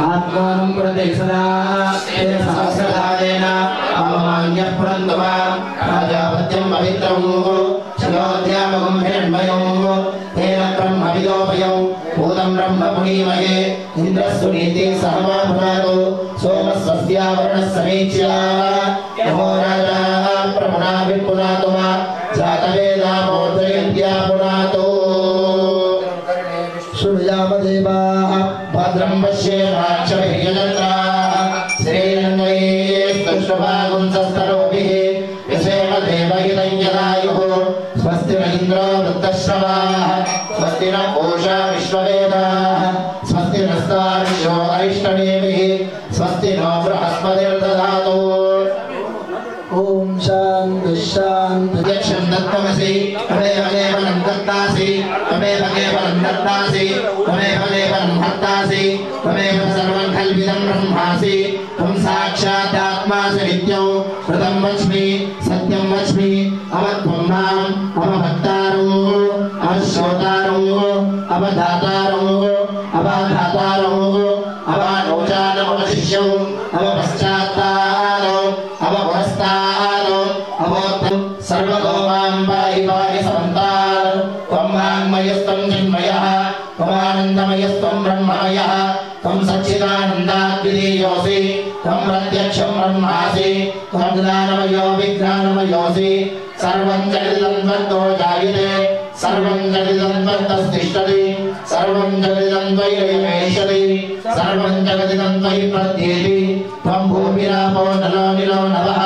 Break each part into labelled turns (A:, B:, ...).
A: आत्मानं प्रति सदा सहस्रधारेण अवमान्यः पुरन्दवा राजापत्यं पवित्रं शिरोध्यामगं हिरण्मयं तेन ब्रह्मविदोपयं भूतं ब्रह्म पुनीमहे इन्द्रस्सुनीति सहमा पुनातो सोमस्वस्यावरणः समीच्या नमो राजा प्रभुना विपुनातो मा जातवेदा मोर्जयन्त्या पुनातो सूर्यामदेवा भद्रं पश्येमाक्षभिर्यजत्राः श्रीरङ्गैस्तुष्टभागुंसस्तनोभिः यसेमदेवहितं यदायुः स्वस्ति न इन्द्रो वृद्धश्रवाः स्वस्ति न पूषा विश्ववेदाः स्वस्ति नस्तार्क्ष्यो अरिष्टनेमिः स्वस्ति नो बृहस्पतिर्दधातु ओम शांति शांति यक्षं दत्तमसि तमेव केवलं दत्तासि तमेव केवलं दत्तासि तमेव केवलं हर्तासि तमेव सर्वं खल्विदं ब्रह्मासि त्वं साक्षात् आत्मासि नित्यं कृतं वच्मि सत्यं वच्मि अवत्वं माम् अवभक्तारो अवश्रोतारो अवधातारो अवधातारो अवानोचानमवशिष्यौ अवपश्चात्तारो अवभस्तारो अवोत्तं सर्वतोमां पाहि पाहि समन्तात् त्वं वाङ्मयस्त्वं चिन्मयः त्वमानन्दमयस्त्वं ब्रह्ममयः त्वं सच्चिदानन्दाद्वितीयोऽसि त्वं प्रत्यक्षं ब्रह्मासि त्वं ज्ञानमयो विज्ञानमयोऽसि सर्वं जगदिदं त्वत्तो जायते सर्वं जगदिदं त्वत्तस्तिष्ठति सर्वं जगदिदं त्वयैवेष्यति सर्वं जगदिदं त्वयि प्रत्येति त्वं भूमिरापो नलो निलो नभः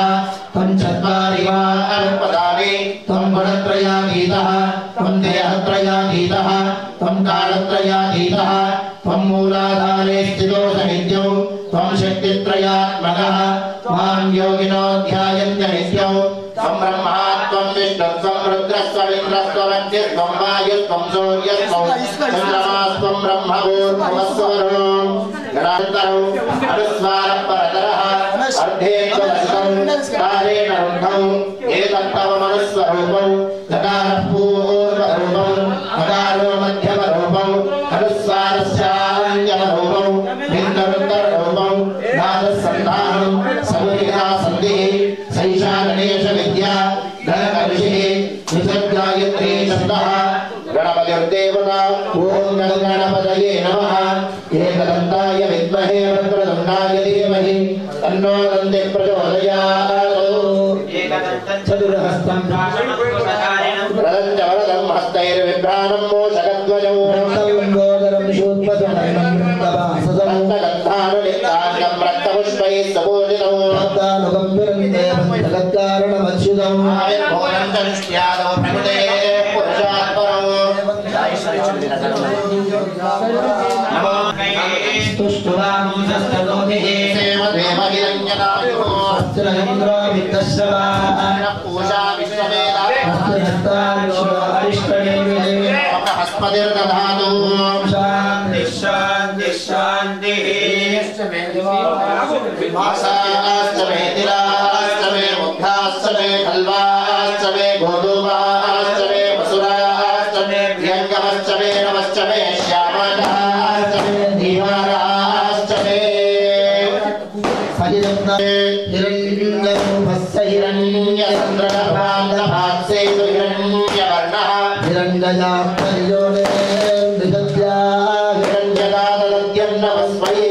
A: त्वं चत्वारि वा अल्पदानि त्वं गुणत्रयातीतः त्वं देहत्रयातीतः त्वं कालत्रयातीतः त्वं मूलाधारे स्थितोऽसि नित्यौ त्वं शक्तित्रयात्मकः त्वां योगिनो ध्यायन्ति नित्यौ त्वं ब्रह्मा त्वं विष्णुत्वं रुद्रस्त्वमिन्द्रस्त्वमग्निस्त्वं वायुस्त्वं सूर्यस्त्वं चन्द्रमास्त्वं ब्रह्मभूर्भुवस्वरो गणान्तरौ अनुस्वारपरतरः अर्धेन्द्रस्तं कालेन रुद्धौ एतत्तवमनुस्वरूपौ तकारः पूर्वरूपौ तकारो मध्यमरूपौ अनुस्वारस्यान्यमरूपौ बिन्दरुत्तररूपौ नादसन्धानं समुदिता सन्धिः सैषा गणेशविद्या गणकऋषिः निसर्गायत्री छन्दः गणपतिर्देवता ॐ गणपतये नमः एकदन्ताय विद्महे वक्रतुण्डाय धीमहि तन्नो दन्तिः प्रचोदयात् चतुर्हस्तं वरदं हस्तैर्बिभ्राणं मोषकध्वजौ गोदरं शूद्पदनयनं गन्धवासदं रक्तपुष्पैः सपूजितौ भक्तानुकम्पितं देवं जगत्कारणमच्युतं आविर्भूतं तनुष्यादौ प्रकृतेः पुरुषात् परं नमो तुष्टुवामुदस्ततोभिः सेवदेवहिरञ्जनायुः अस्त्रन्द्रो वित्तश्रवाः पूषा विश्ववेदाः हस्पतिर्दधातु शान्ति शान्ति शान्तिः मासाश्च मे तिलाश्च मे मुग्धाश्च मे खल्वाश्च मे गोधूमाश्च मे वसुराश्च मे प्रियङ्गमश्च मे नमश्च मे श्यामलाश्च मे धीमाराश्च मे हिरण्यरूपस्य हिरण्यचन्द्रगर्भान्तभात्से हिरण्यवर्णः हिरण्यजाप्तर्योने विदद्या हिरण्यदादद्यन्नवस्मये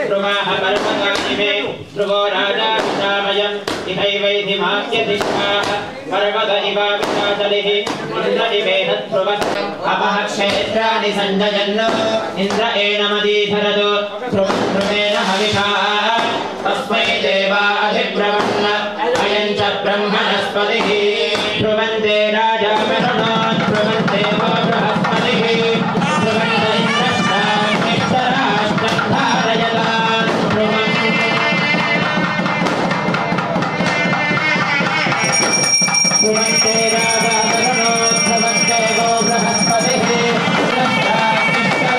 B: ब्रह्माः पर्वतानि ध्रुवो राजा विशामयम् इहैवैधिमात्यधिष्ठाः पर्वत इवाविशाचलिः इन्द्र इवेह ध्रुवः अपः क्षेत्राणि सञ्जयन् इन्द्र एनमदीधरतु ध्रुवेण हविषाः तस्मै देवाधिब्रवन् अयं च ब्रह्मणस्पतिः ध्रुवन्ते राजा वरुणो ध्रुवन्ते वो बृहस्पतिः ध्रुवन्त इन्द्रश्चाक्षराश्चन्धारयता ध्रुवम् ध्रुवन्ते राजावरणो ध्रुवन्देवो बृहस्पतिः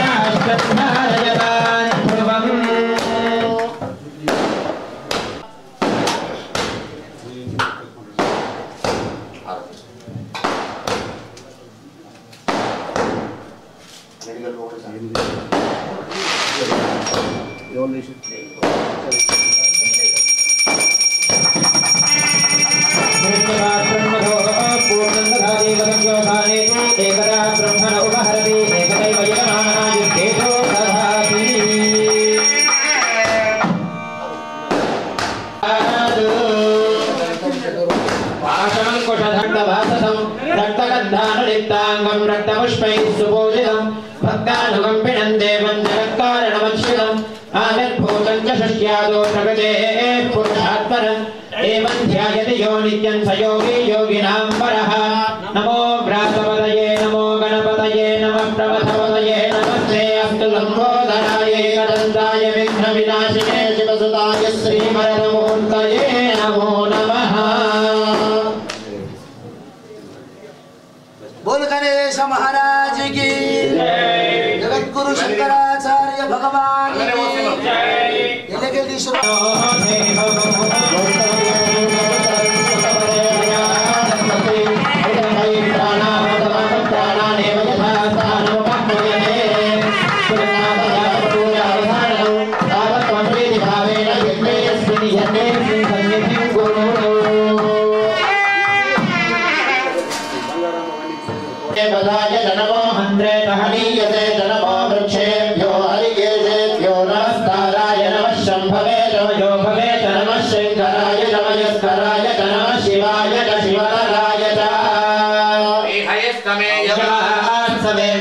B: राष्ट्रधारयतान् ध्रुवम् एकदा ब्रह्मण उपहरति एकदैव यजमानः युद्धेषु दधाति पाशमङ्कुशदण्डभाससं रक्तगन्धानुलिप्ताङ्गं रक्तपुष्पैः सुपूजितं भक्तानुकम्पिनं देवं जगत्कारणमच्युतम् आविर्भूतं च शुष्यादो प्रकृतेः पुरुषात्मनम् एवं ध्यायति यो नित्यं स योगी योगिनां वरः नमो व्रातपतये नमो गणपतये नमः प्रमथपतये नमस्ते अस्तु लम्बोदराय एकदन्ताय विघ्नविनाशिने शिवसुताय श्रीवरदमूर्तये नमो नमः।
C: बोल गणेश महाराज की जगद्गुरु शंकराचार्य भगवान की
A: बधाय जनमो हन्द्रे तहनीयते जनमो वृक्षेभ्यो हरिकेशेभ्यो नमस्काराय नमः शम्भवे नमयो भवे नमः शङ्कराय नमस्कराय नमः शिवाय च शिवराय च हयस्तमे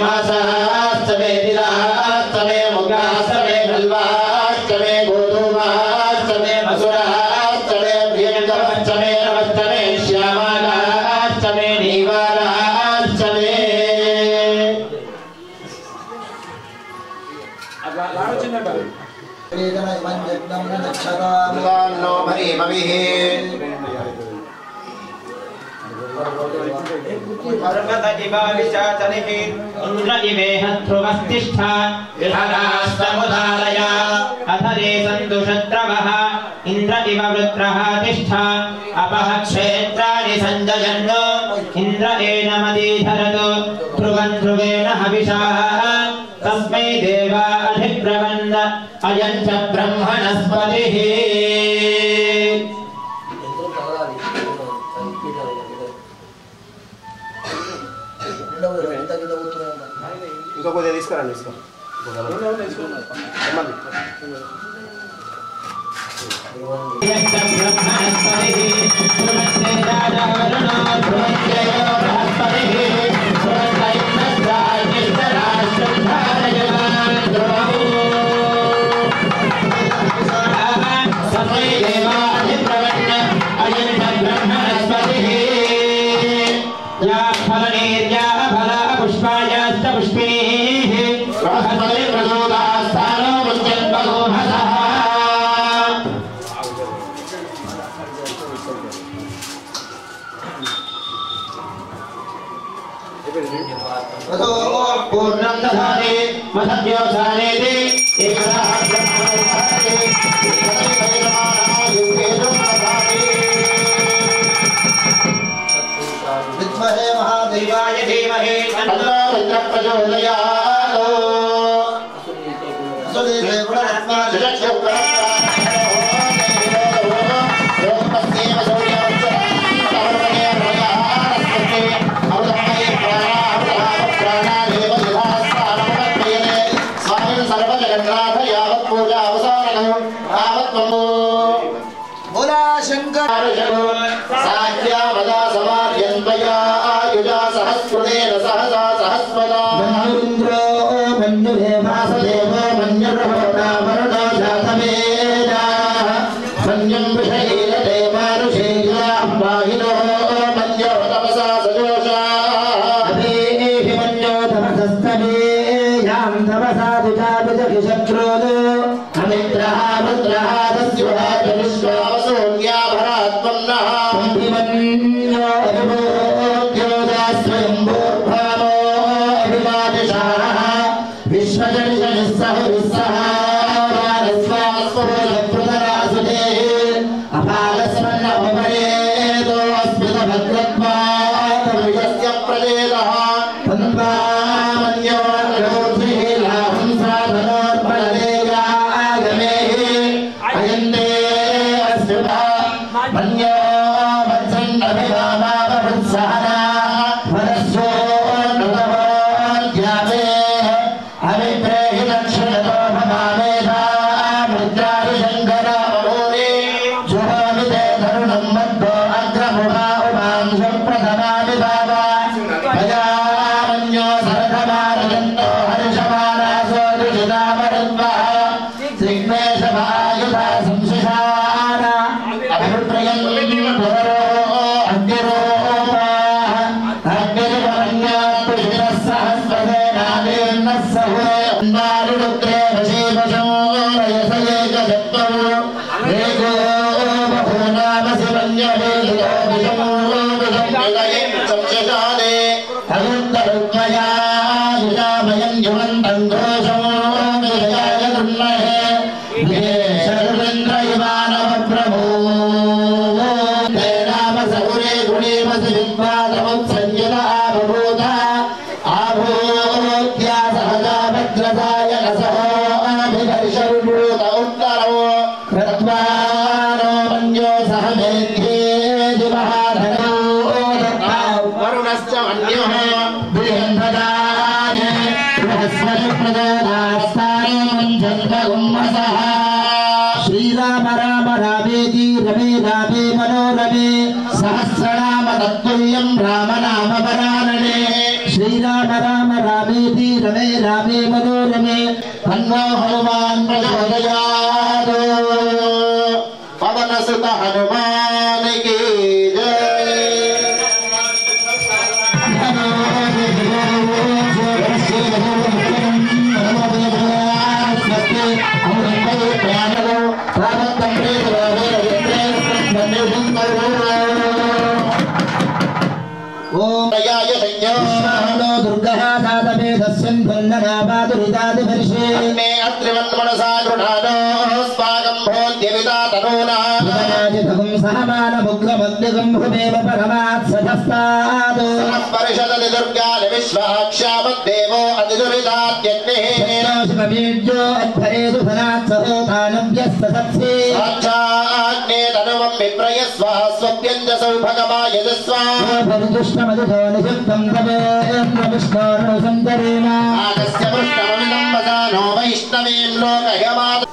A: मासास्तमे दिलास्तमे मुगास्तमे बल्वास्तमे गोधूमास्तमे मसुरास्तमे प्रियङ्गमस्तमे नमस्तमे श्यामालास्तमे नीवारा नो भरीमभिः
B: पर्वत इवाविशाचनिः इन्द्र इवेह ध्रुवस्तिष्ठा विहरास्तमुदालय अथरे सन्तु शत्रवः इन्द्र इव वृत्रः तिष्ठा अपः क्षेत्राणि सञ्जयन् इन्द्र एनमदीधरतु ध्रुवन् ध्रुवेण हविषाः तस्मै देवा अधिब्रवन् अयं च ब्रह्मणस्पतिः
D: ఇంకో కొద్దిగా తీసుకురండి
A: पूर्णं दधाति मधव्योसानेति एकदा ब्रह्मणोऽधाति विद्महे महादेवाय धीमहि तन्नो रुद्रः प्रचोदयात्
C: बोला शंकर
A: साध्यावदा समाध्यन्वया आयुजा सहस्रुदेन सहसा सहस्वदा मन्युन्द्रो मन्युदेवासदेवो मन्युर्होता वरुणो जातवेदाः मन्युं विषयीरते मानुषीलां वाहिनो मन्यो तपसा सजोषाः अभेहि मन्यो तपसस्तवे यां तपसा दुजाभिजहि शत्रुदो अमित्रः रुद्रः तस्युः विश्वावसोऽन्याभरात्मन्नः तन्वः तन्वामन्यो गणोद्भिलाहं स्वाधनोर्बलदेयागमे अयन्ते अस्युभा मन्यो वत्सन्नभिवामावहृत्सहना वरस्यो नृतवोऽध्यावे अविप्रेहि दक्षिणतो भवामेधा मृत्यादिशङ्करावरोरे जुहोमिते तरुणं मद्भो अग्रमुखा उमां सुप्रथमामि बाबा भजामन्यो सरथमारयन्तो हर्षमानासो दुषितामरुद्वः सिग्मेशभायुधा संशिषाना अभिप्रयन् पुनरो अग्निरोपाः अग्निर्वरण्यात्तु शिरः सहस्रसेनाभिर्नः सहुरे अन्वारुरुद्रे वशीवशो रयसयेकशक्तौ एको बहूनामसि वन्यवेदितो विषमो विषङ्गिलये संशिषादे अयुत्तरुत्वया युजामयं युवन्तं घोषो विजयाय दुर्महे शरुन्द्रयुवानवप्रभो ते नाम सहुरे गुणेमसि विद्वादमुत्संयुता बभूत आभूत्या सहजा भद्रसाय नसहो अभिकर्षविभूत उत्तरो कृत्वानो मन्यो सह मेध्येति महाधनो वरुणश्च मन्योः बृहन्पदाने बृहस्पति प्रदोदास्तानो मञ्चन्तगुम्मसः श्रीराम राम रामेति रमे रामे मनोरमे सहस्रनाम तत्तुल्यं रामनाम वरानने श्रीराम राम रामेति रमे रामे मनोरमे तन्नो हनुमान् प्रचोदयात् पवनसुत हनुमान की जय ओम दयाय संज्ञो दुर्गः दातवेदस्यं धन्ननापादुरिदादिवर्षे अन्मे अत्रिवन्मनसा गृणानो स्वागं भोद्यविदा तनूना विनाजितगं सहमानमुग्रमद्यगं भुमेव परमात्सधस्तात् समस्पर्शदलि दुर्गानि विश्वाक्ष्यामद्देवो अतिदुरिदात्यग्निः शिवमीड्यो अध्वरेदु धनात्सहोतानव्यस्तसत्से साक्षाग्ने तनुवं विप्रयस्वा स्वप्यञ्जसौ भगवायजस्वा भरुदुष्टमधुधो नियुक्तं तवेन्द्रविष्णोर्नुसन्दरेण आगस्य पृष्ठममिदं वदानो वैष्णवीं लोकयमात्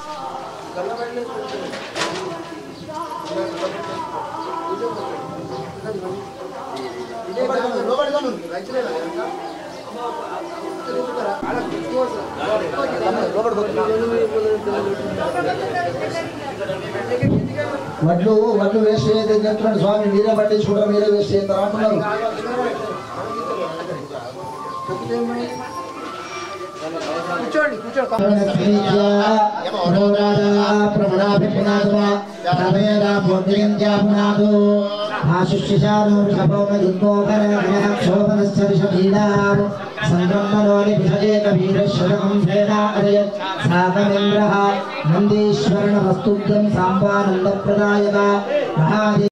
C: వడ్లు వేస్ట్ చేయదని చెప్తున్నాడు స్వామి. మీరే పట్టించుకుంటారు, మీరే వేస్ట్ చేస్తారు అంటున్నారు. కూర్చోండి నందీశ్వరణ వస్తుభ్యం సాంబానంద ప్రదాయక మహాదేవ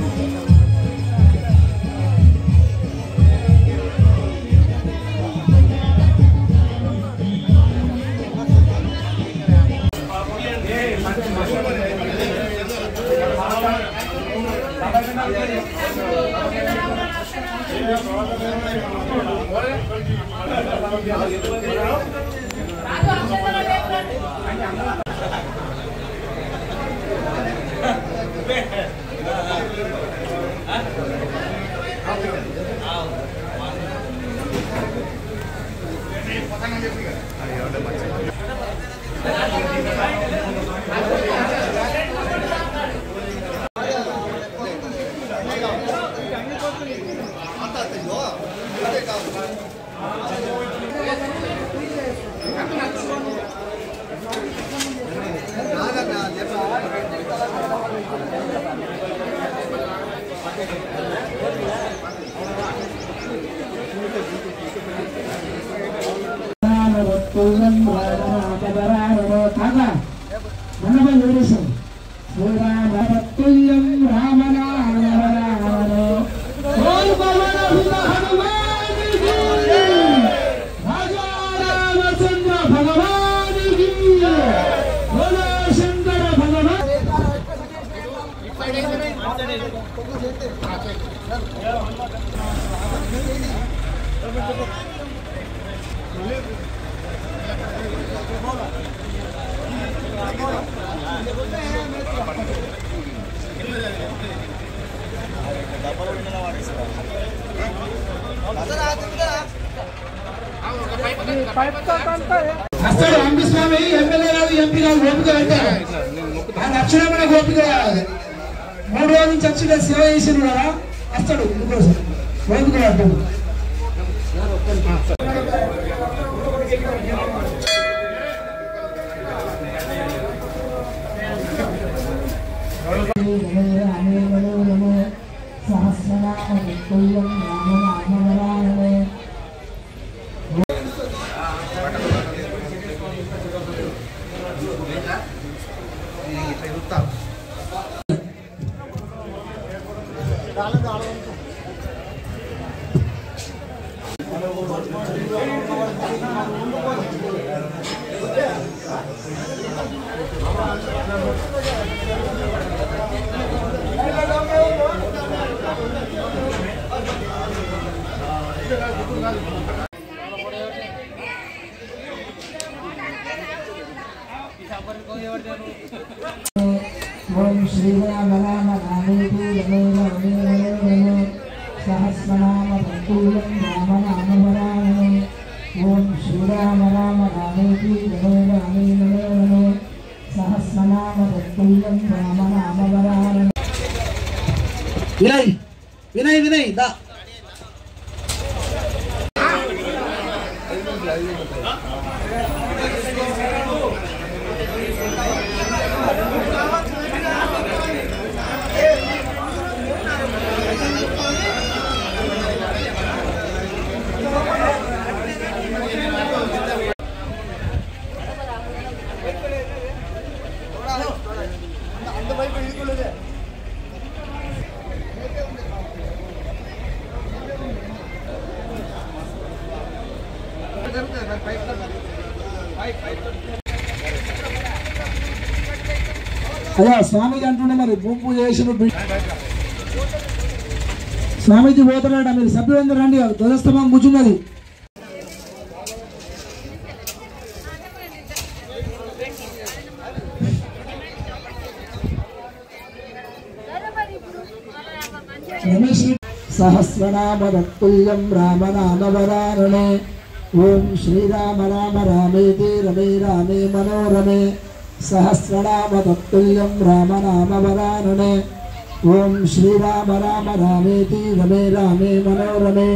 C: రామనామ అసలు అంబిస్వామి ఎమ్మెల్యే కాదు ఎంపీ కాదు ఓపిక పెట్టారు ఆయన అక్షర మనకు ఓపిక కాదు 3 రోజుల నుంచి వచ్చి సేవ చేసిన కదా వస్తాడు ఇంకోసం ఓపిక పడ్డాడు ఓం శ్రీరామ రామ రామేతి రమే రమే రమే సహస్రనామ తత్తుల్యం రామ నామ వరాననే ఓం శ్రీరామ రామ రామేతి రమే రమే రమే రమే సహస్రనామ తత్తుల్యం రామ నామ వరాననే వినయ్ వినయ్ వినయ్ దా అయ్యా స్వామిజీ అంటుండే మరి భూమి పూజ చేసిన స్వామీజీ పోతున్నాడ మీరు సభ్యులందరూ రండి ధ్వజస్తంభం కూర్చున్నది సహస్రనామ తత్తుల్యం రామ నామ వరాననే ఓం శ్రీరామ రామ రామేతి రమే రామే మనోరమే సహస్రనామ తత్తుల్యం రామ నామ వరాననే ఓం శ్రీరామ రామ రామేతి రమే రామే మనోరమే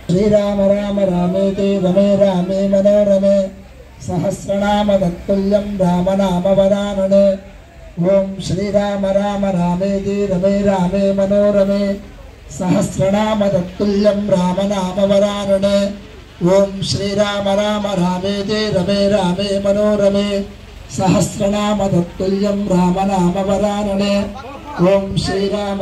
C: శ్రీరామ రామ రామేతి రమే రామే మనోరమే సహస్రనామ తత్తుల్యం రామ నామ వరాననే ఓం శ్రీరామ రామ రామేతి రమే రామే మనోరమే సహస్రనామ తత్తుల్యం రామ నామ వరాననే ఓం శ్రీరామ రామ రామేతి రమే రామే మనోరమే సహస్రనామ తత్తుల్యం రామ నామ వరాననే ఓం శ్రీరామ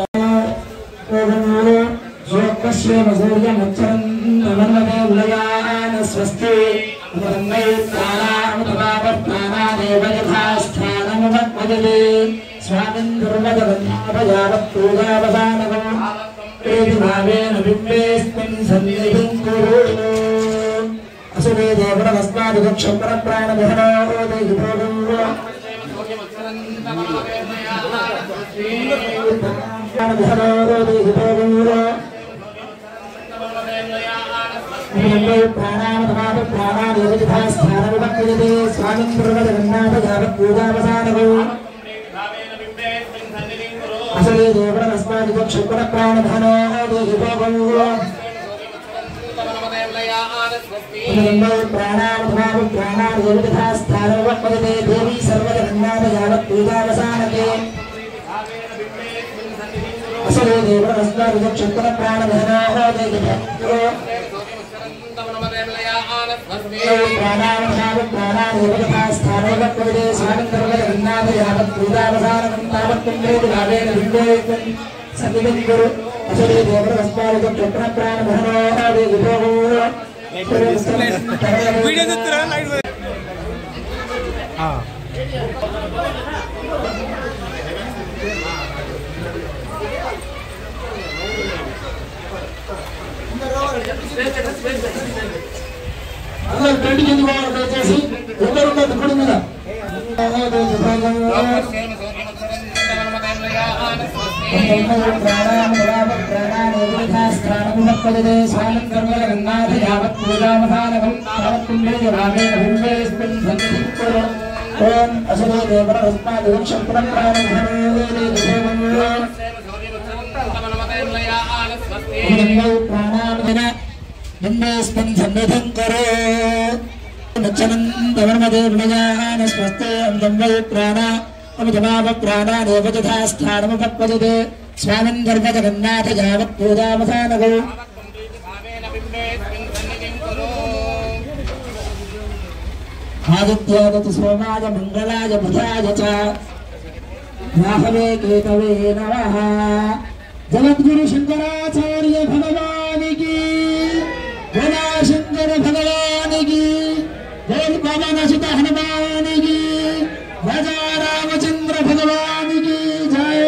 C: స్వస్తి స్వామిన్ దుర్మదవన్యాపయావత్పూజావసానగం భావేన బింబేస్మిన్ సన్నిధిం కురు అసురే దేవతస్మాదిదక్షం పరప్రాణవిహనో దేహిభోగం స్వామిన్ దుర్మదవన్యాపయావత్పూజావసానగం అసలే దేవతస్మాదిదక్షం పరప్రాణవిహనో దేహిభోగం దేవి సర్వజగన్నాథయావత్పూజావసానకే అసలే దేవతస్మాదిదక్షం ప్రాణవిహనో ప్రాణాదేవతాస్థానవత్పదే స్వామిన్ సర్వజగన్నాథయావత్పూజావసానకం తావత్తుండేది భావేన బింబేస్మిన్ సన్నిధిం కురు అసలే దేవతస్మాదిదక్షం ప్రాణవిహనో దేహిభోగం వీడియో చూస్తారా లైట్ అందరూ పెళ్లి కింద పోవాలి దయచేసి ఎవరు ఉండదు గుడి మీద సమృద్ధం కరో నచ్చనందవర్మదేవ్యాన స్వస్తే అందం వై ప్రాణ అమితమావ ప్రాణానేవ తథా స్థానముపక్వజతే స్వామిన్ గర్భజగన్నాథ యావత్ పూజావసానగౌ ఆదిత్యాదతి సోమాయ మంగళాయ బుధాయ చ రాహవే కేతవే నమః జగద్గురు శంకరాచార్య భగవానికి बोला शंकर भगवान की बोल बाबा नाशिता हनुमान की राजा रामचंद्र भगवान की जय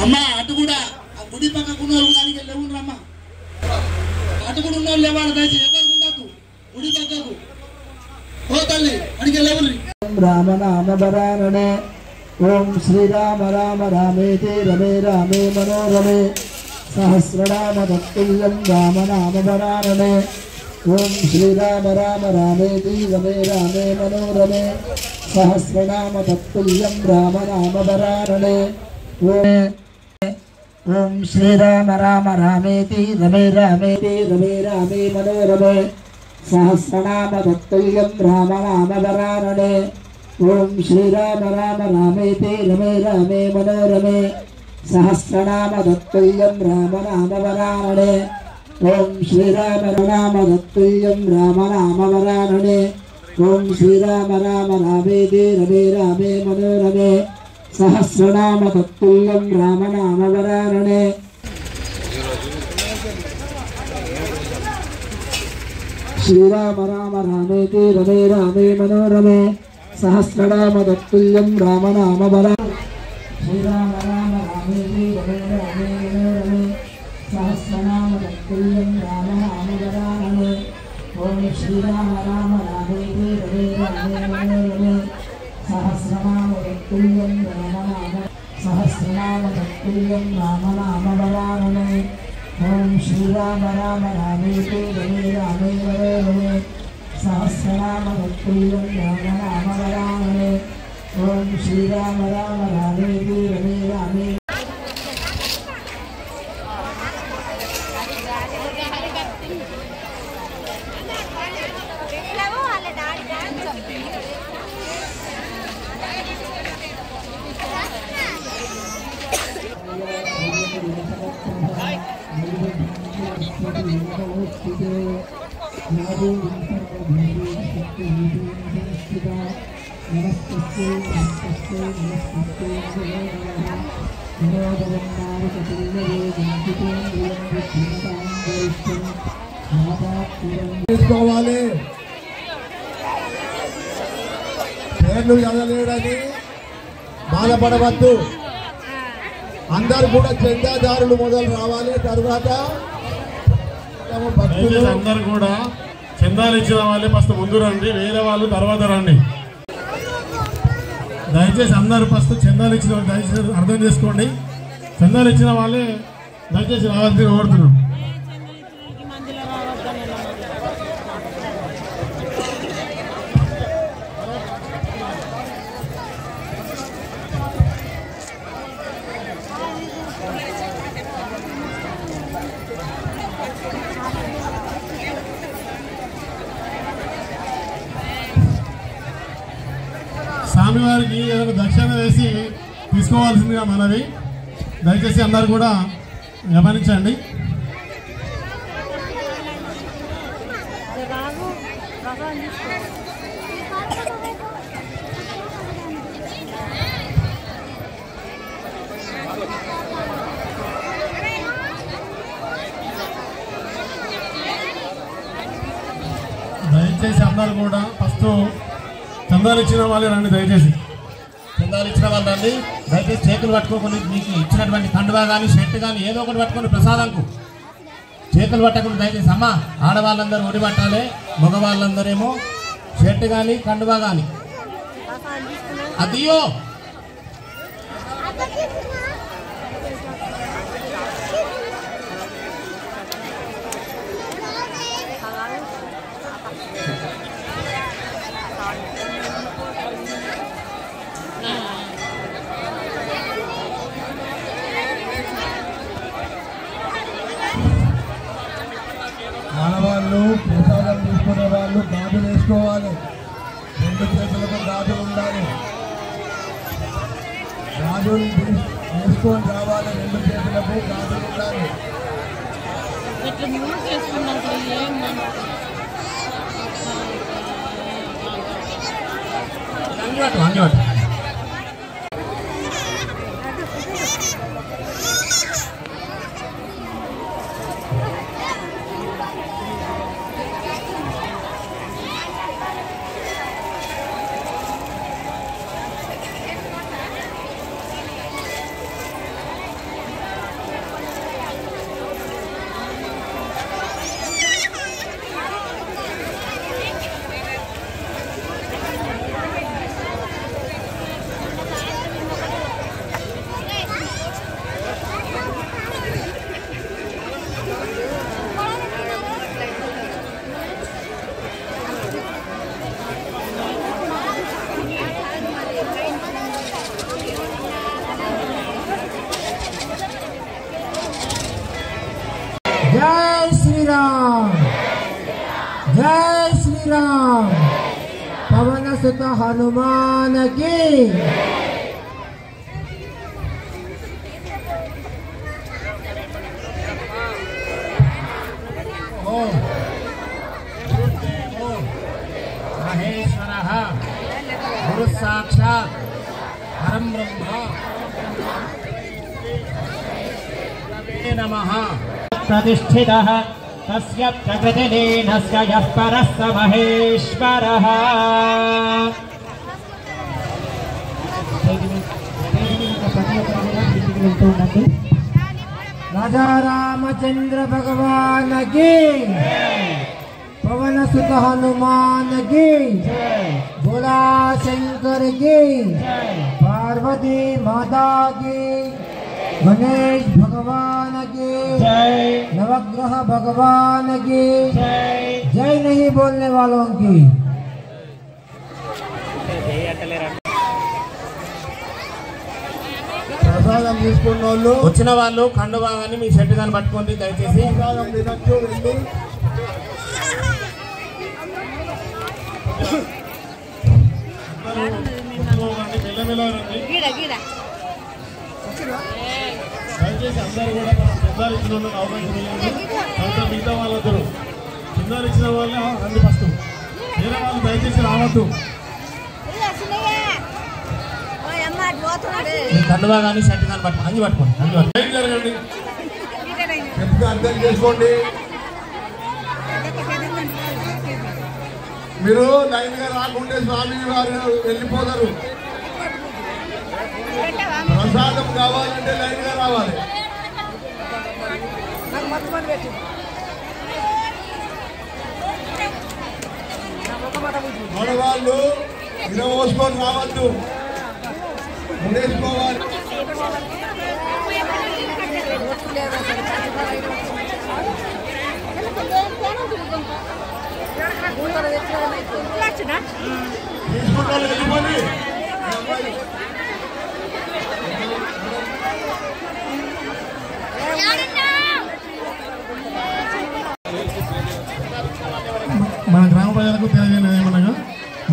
C: అమ్మా అటు కూడా గుడి పక్కకున్న దానికి లేవుండ్రమ్మా అటు కూడా ఉన్న వాళ్ళు లేవాలి దయచేసి ఎవరు ఉండద్దు గుడి పక్కకు ఓ తల్లి అడిగి లేవుర్రి రామనామరారణే ఓం శ్రీరామ రామ రామేతి రమే రామే మనోరమే సహస్రనామ తత్తుల్యం రామనామరారణే ఓం శ్రీరామ రామ రామేతి రమే రామే మనోరమే సహస్రనామ తత్తుల్యం రామనామరారణే ఓం శ్రీరామ రామ రామేతి రమే రామేతి రమే రామే మనోరమే సహస్రనామ తత్తుల్యం రామనామవరారణే ఓం శ్రీరామ రామ రామేతి రమే రామే మనోరమే సహస్రనామ తత్తుల్యం రామనామవరారణే ఓం శ్రీరామ రామ తత్తుల్యం రామనామవరారణే ఓం శ్రీరామ రామ రామేతి రమే రామే మనోరమే సహస్రనామ తత్తుల్యం రామనామవరారణే శ్రీరామ రామ రామేతి రమే రామే మనోరమే సహస్రనామ తత్తుల్యం రామనామవరారణే శ్రీరామ రామ రామేతి రమే రామే మనోరమే సహస్రనామ తత్తుల్యం రామనామవరారణే ఓం శ్రీరామ రామ రామేతి రమే రామే మనోరమే సహస్రనామ తత్తుల్యం రామనామవరారణే ఓం శ్రీరామ రామ రామేతి రమే రామే మనోరమే సహస్రనామ తత్తుల్యం రామనామవరారణే ఓం శ్రీరామ రామ రామేతి రమే రామే
E: తీసుకోవాలి పేర్లు చదవలేడని బాధపడవద్దు. అందరు కూడా చందాదారులు మొదలు రావాలి. తర్వాత
F: అందరు కూడా చందాలు ఇచ్చిన వాళ్ళే ఫస్ట్ ముందు రండి, వేరే వాళ్ళు తర్వాత రండి. దయచేసి అందరు ఫస్ట్ చందాలు ఇచ్చిన వాళ్ళు దయచేసి అర్థం చేసుకోండి. చందాలు ఇచ్చిన వాళ్ళే దయచేసి రావాల్సి కోరుతున్నాం. స్వామివారికి ఏదైనా దక్షిణ వేసి తీసుకోవాల్సిందిగా మనవి. దయచేసి అందరు కూడా గమనించండి. వాళ్ళందరూ కూడా ఫస్ట్ చందాలు ఇచ్చిన వాళ్ళే రండి, దయచేసి చందాలు ఇచ్చిన వాళ్ళు రండి. దయచేసి చేతులు పట్టుకోకుండా మీకు ఇచ్చినటువంటి కండువా కానీ షర్ట్ కానీ ఏదో ఒకటి పట్టుకొని ప్రసాదంకు చేతులు పట్టకుండా దయచేసి. అమ్మ ఆడవాళ్ళందరూ ఒడి పట్టాలి, మగవాళ్ళందరేమో షర్ట్ కానీ కండువా కానీ. అదియో
E: ఆడవాళ్ళు ప్రసాదం తీసుకునే వాళ్ళు గాజులు వేసుకోవాలి, 2 చేతులకు గాజులు ఉండాలి. గాజులు వేసుకొని రావాలి, 2 చేతులకు గాజులు ఉండాలి.
C: जय श्री राम, जय श्री राम। पवन सुत हनुमान की
F: महेश्वरः गुरु साक्षात् परं ब्रह्म नमः।
B: प्रतिष्ठितः तस्य प्रकृतिलीनस्य यः परः स महेश्वरः।
C: राजा रामचंद्र भगवान की, पवन सुत हनुमान की, भोला शंकर की, पार्वती माता की, गणेश भगवान की, नवग्रह भगवान की, जय नहीं बोलने वालों की।
E: ప్రసాదం తీసుకున్న వాళ్ళు
F: వచ్చిన వాళ్ళు కండువా కానీ మీ షర్ట్ కానీ పట్టుకోండి దయచేసి.
E: ప్రసాదం తినచ్చు, వెళ్ళి
F: దయచేసి అందరూ కూడా చందాలు ఇచ్చిన వాళ్ళకి అవకాశం ఇవ్వండి. తర్వాత మిగతా వాళ్ళందరూ చందాలు ఇచ్చిన వాళ్ళు రండి ఫస్ట్, వేరే వాళ్ళు దయచేసి రావద్దు. కండువా కానీ షర్ట్ కానీ పట్టుకోండి, అన్ని పట్టుకోండి, అన్ని పట్టుకోండి. జరగండి,
E: చెప్తే అర్థం చేసుకోండి. మీరు లైన్ గా రాకుంటే స్వామి వారు వెళ్ళిపోతారు. ప్రసాదం కావాలంటే లైన్ గా రావాలి. ఆడవాళ్ళు వినవోసుకొని రావద్దు, ఉండేసుకోవాలి. తీసుకుంటారు, వెళ్ళిపోండి.
F: మన గ్రామ ప్రజలకు తెలియజేయలేదు ఏమనగా,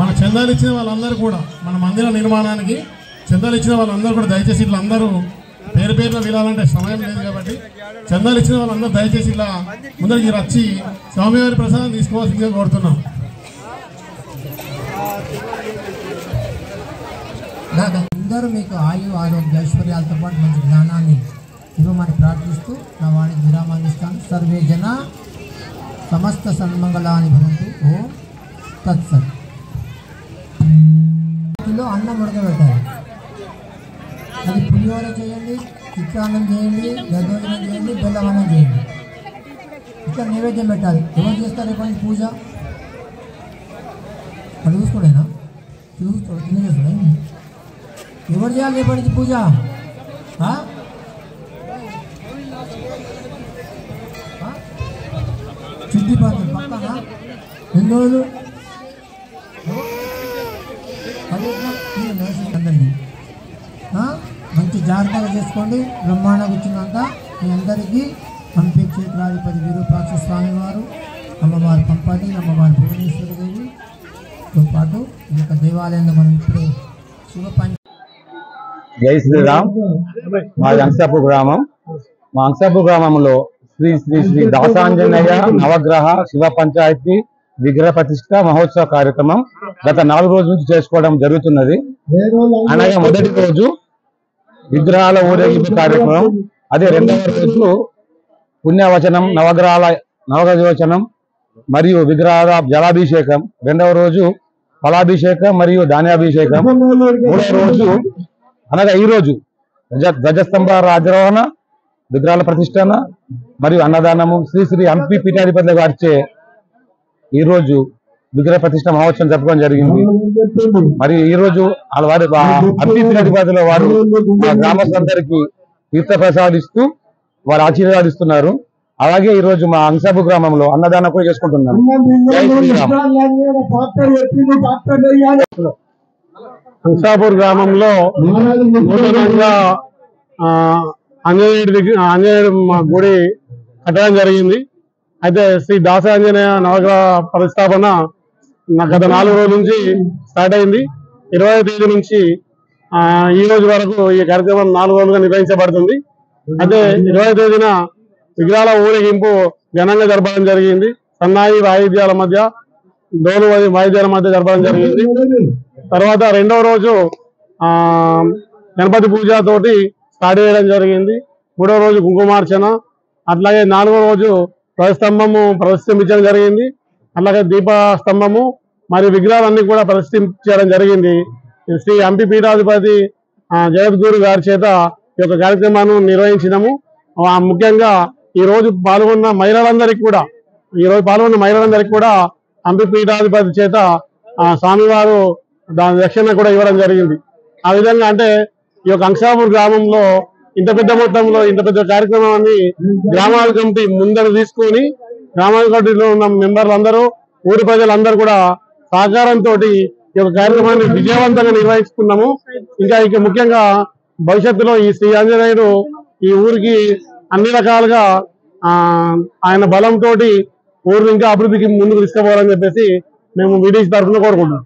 F: మన చందాలు ఇచ్చిన వాళ్ళందరూ కూడా మన మందిర నిర్మాణానికి చందాలు ఇచ్చిన వాళ్ళందరూ కూడా దయచేసి ఇట్లా అందరూ పేరు పేరున వీలాలంటే సమయం లేదు కాబట్టి చందాలు ఇచ్చిన వాళ్ళందరూ దయచేసి ఇట్లా ముందరికి వచ్చి స్వామివారి ప్రసాదం తీసుకోవాల్సిందిగా కోరుతున్నాం.
C: అందరూ మీకు ఆయు ఆరోగ్య ఐశ్వర్యాలతో పాటు మంచి జ్ఞానాన్ని ఇవ్వమని ప్రార్థిస్తూ నా వాణికి విరామాన్ని ఇస్తాను. సర్వే జన సమస్త సన్మంగళాని భవంతు. ఓం తత్సత్. కిలో అన్నం ఉడకబెట్టాలి. అది పులిహోర చేయండి, చిత్రాన్నం చేయండి, దద్దోజనం చేయండి, బెల్లం అన్నం చేయండి. ఇక్కడ నైవేద్యం పెట్టాలి. ఎవరు చేస్తారు రేపటి పూజ? అది చూసుకోడేనా? చూసుకోడు, తిని చేస్తాడా? ఎవరు చేయాలి రేపటి నుంచి పూజ? చుట్టి పాత్ర పక్కన 2 రోజులు అందరికీ మంచి జాగ్రత్తగా చేసుకోండి. బ్రహ్మాండంగా వచ్చిందంతా మీ అందరికీ పంపే క్షేత్రాధిపతి విరూపాక్ష స్వామి వారు, అమ్మవారి పంపాటి, అమ్మవారి భువనేశ్వరి దేవితో పాటు ఈ యొక్క దేవాలయంలో మనం ఇప్పుడే శివ పంచ.
G: జై శ్రీరామ్. మాది అంశాపూర్ గ్రామం. మా అంశాపూర్ గ్రామంలో శ్రీ శ్రీ శ్రీ దాసాంజనేయ నవగ్రహ శివ పంచాయతీ విగ్రహ ప్రతిష్ట మహోత్సవ కార్యక్రమం గత 4 రోజుల నుంచి చేసుకోవడం జరుగుతున్నది. అనగా మొదటి రోజు విగ్రహాల ఊరేగింపు కార్యక్రమం, అదే 2వ రోజు పుణ్యవచనం నవగ్రహవచనం మరియు విగ్రహాల జలాభిషేకం, 2వ రోజు ఫలాభిషేకం మరియు ధాన్యాభిషేకం, 3వ రోజు అనగా ఈ రోజు ధ్వజస్తంభ రాజరోహణ, విగ్రహాల ప్రతిష్టన మరియు అన్నదానము శ్రీ శ్రీ హంపి పీఠాధిపతుల వారిచే ఈ రోజు విగ్రహ ప్రతిష్ట మహోత్సవం జరపడం జరిగింది. మరియు ఈ రోజు వారి హంపి పీఠాధిపతుల వారు మా గ్రామస్తులందరికీ తీర్థ ప్రసాదిస్తూ వారు ఆశీర్వాదిస్తున్నారు. అలాగే ఈ రోజు మా అంశాపూర్ గ్రామంలో అన్నదానం కూడా చేసుకుంటున్నాం.
F: అంశాపూర్ గ్రామంలో నూతనంగా ఆంజనేయుడి గుడి కట్టడం జరిగింది. అయితే శ్రీ దాసాంజనేయ నవగ్రహ ప్రతిష్టాపన గత 4 రోజుల నుంచి స్టార్ట్ అయింది. 20వ తేదీ నుంచి ఈ రోజు వరకు ఈ కార్యక్రమం 4 రోజులుగా నిర్వహించబడుతుంది. అయితే 20వ తేదీన విగ్రహాల ఊరేగింపు ఘనంగా జరపడం జరిగింది. సన్నాయి వాయిద్యాల మధ్య, డోలు వాయిద్యాల మధ్య జరపడం జరిగింది. తర్వాత 2వ రోజు గణపతి పూజతోటి స్టార్ట్ చేయడం జరిగింది. 3వ రోజు కుంకుమార్చన, అట్లాగే 4వ రోజు ధ్వజస్తంభము ప్రతిష్ఠించడం జరిగింది. అట్లాగే దీపస్తంభము మరియు విగ్రహాలన్నీ కూడా ప్రతిష్ఠించడం జరిగింది. శ్రీ హంపి పీఠాధిపతి జగద్గురు గారి చేత ఈ యొక్క కార్యక్రమాన్ని నిర్వహించినాము. ముఖ్యంగా ఈ రోజు పాల్గొన్న మహిళలందరికీ కూడా హంపి పీఠాధిపతి చేత స్వామివారు దాని రక్షణ కూడా ఇవ్వడం జరిగింది. ఆ విధంగా అంటే ఈ యొక్క అంశాపూర్ గ్రామంలో ఇంత పెద్ద మొత్తంలో ఇంత పెద్ద కార్యక్రమాన్ని గ్రామాల కమిటీ ముందర తీసుకొని గ్రామాల కమిటీలో ఉన్న మెంబర్లందరూ, ఊరి ప్రజలందరూ కూడా సహకారంతో ఈ యొక్క కార్యక్రమాన్ని విజయవంతంగా నిర్వహిస్తున్నాము. ఇంకా ముఖ్యంగా భవిష్యత్తులో ఈ శ్రీ ఆంజనేయుడు ఈ ఊరికి అన్ని రకాలుగా ఆయన బలంతో ఊరిని ఇంకా అభివృద్ధికి ముందుకు తీసుకుపోవాలని చెప్పేసి మేము వీడీసీ తరఫున కోరుకుంటున్నాం.